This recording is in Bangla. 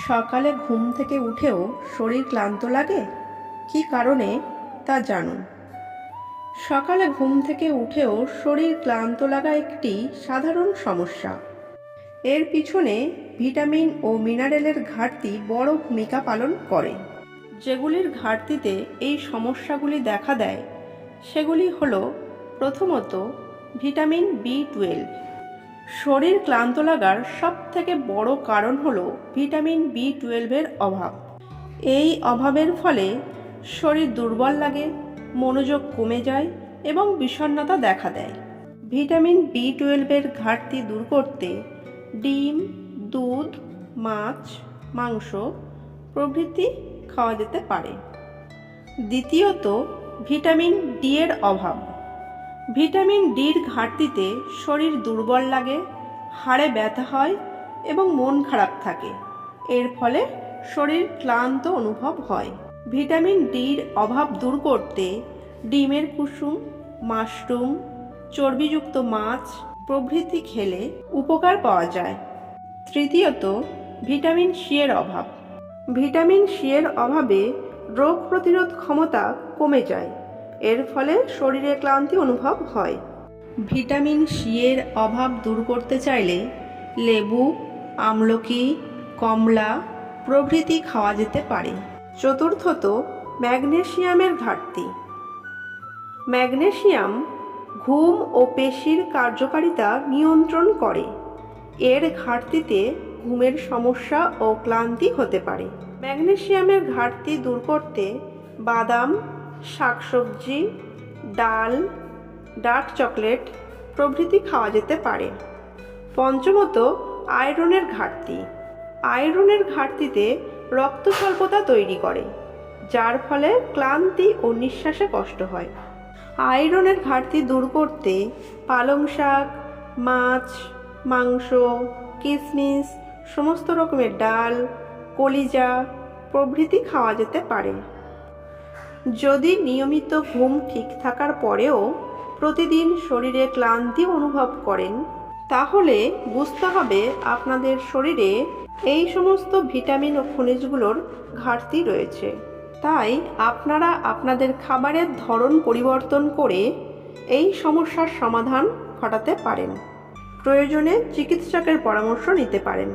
সকালে ঘুম থেকে উঠেও শরীর ক্লান্ত লাগে, কী কারণে তা জানুন। সকালে ঘুম থেকে উঠেও শরীর ক্লান্ত লাগা একটি সাধারণ সমস্যা। এর পিছনে ভিটামিন ও মিনারেলের ঘাটতি বড় ভূমিকা পালন করে। যেগুলির ঘাটতিতে এই সমস্যাগুলি দেখা দেয় সেগুলি হলো, প্রথমত ভিটামিন B12। শরীর ক্লান্ত লাগার সবথেকে বড় কারণ হলো ভিটামিন B12-এর অভাব। এই অভাবের ফলে শরীর দুর্বল লাগে, মনোযোগ কমে যায় এবং বিষণ্ণতা দেখা দেয়। ভিটামিন B12-এর ঘাটতি দূর করতে ডিম, দুধ, মাছ, মাংস প্রভৃতি খাওয়া যেতে পারে। দ্বিতীয়ত ভিটামিন D-এর অভাব। ভিটামিন D-র ঘাটতিতে শরীর দুর্বল লাগে, হাড়ে ব্যথা হয় এবং মন খারাপ থাকে। এর ফলে শরীর ক্লান্ত অনুভব হয়। ভিটামিন D-র অভাব দূর করতে ডিমের কুসুম, মাশরুম, চর্বিযুক্ত মাছ প্রভৃতি খেলে উপকার পাওয়া যায়। তৃতীয়ত ভিটামিন C-এর অভাব। ভিটামিন C-এর অভাবে রোগ প্রতিরোধ ক্ষমতা কমে যায়। এর ফলে শরীরে ক্লান্তি অনুভব হয়। ভিটামিন C-এর অভাব দূর করতে চাইলে লেবু, আমলকি, কমলা প্রভৃতি খাওয়া যেতে পারে। চতুর্থত ম্যাগনেসিয়ামের ঘাটতি। ম্যাগনেসিয়াম ঘুম ও পেশির কার্যকারিতা নিয়ন্ত্রণ করে। এর ঘাটতিতে ঘুমের সমস্যা ও ক্লান্তি হতে পারে। ম্যাগনেসিয়ামের ঘাটতি দূর করতে বাদাম, শাকসবজি, ডাল, ডার্ক চকলেট প্রভৃতি খাওয়া যেতে পারে। পঞ্চমত আয়রনের ঘাটতি। আয়রনের ঘাটতিতে রক্ত স্বল্পতা তৈরি করে, যার ফলে ক্লান্তি ও নিঃশ্বাসে কষ্ট হয়। আয়রনের ঘাটতি দূর করতে পালং শাক, মাছ, মাংস, কিশমিশ, সমস্ত রকমের ডাল, কলিজা প্রভৃতি খাওয়া যেতে পারে। যদি নিয়মিত ঘুম ঠিক থাকার পরেও প্রতিদিন শরীরে ক্লান্তি অনুভব করেন, তাহলে বুঝতে হবে আপনাদের শরীরে এই সমস্ত ভিটামিন ও খনিজগুলোর ঘাটতি রয়েছে। তাই আপনারা আপনাদের খাবারের ধরন পরিবর্তন করে এই সমস্যার সমাধান ঘটাতে পারেন। প্রয়োজনে চিকিৎসকের পরামর্শ নিতে পারেন।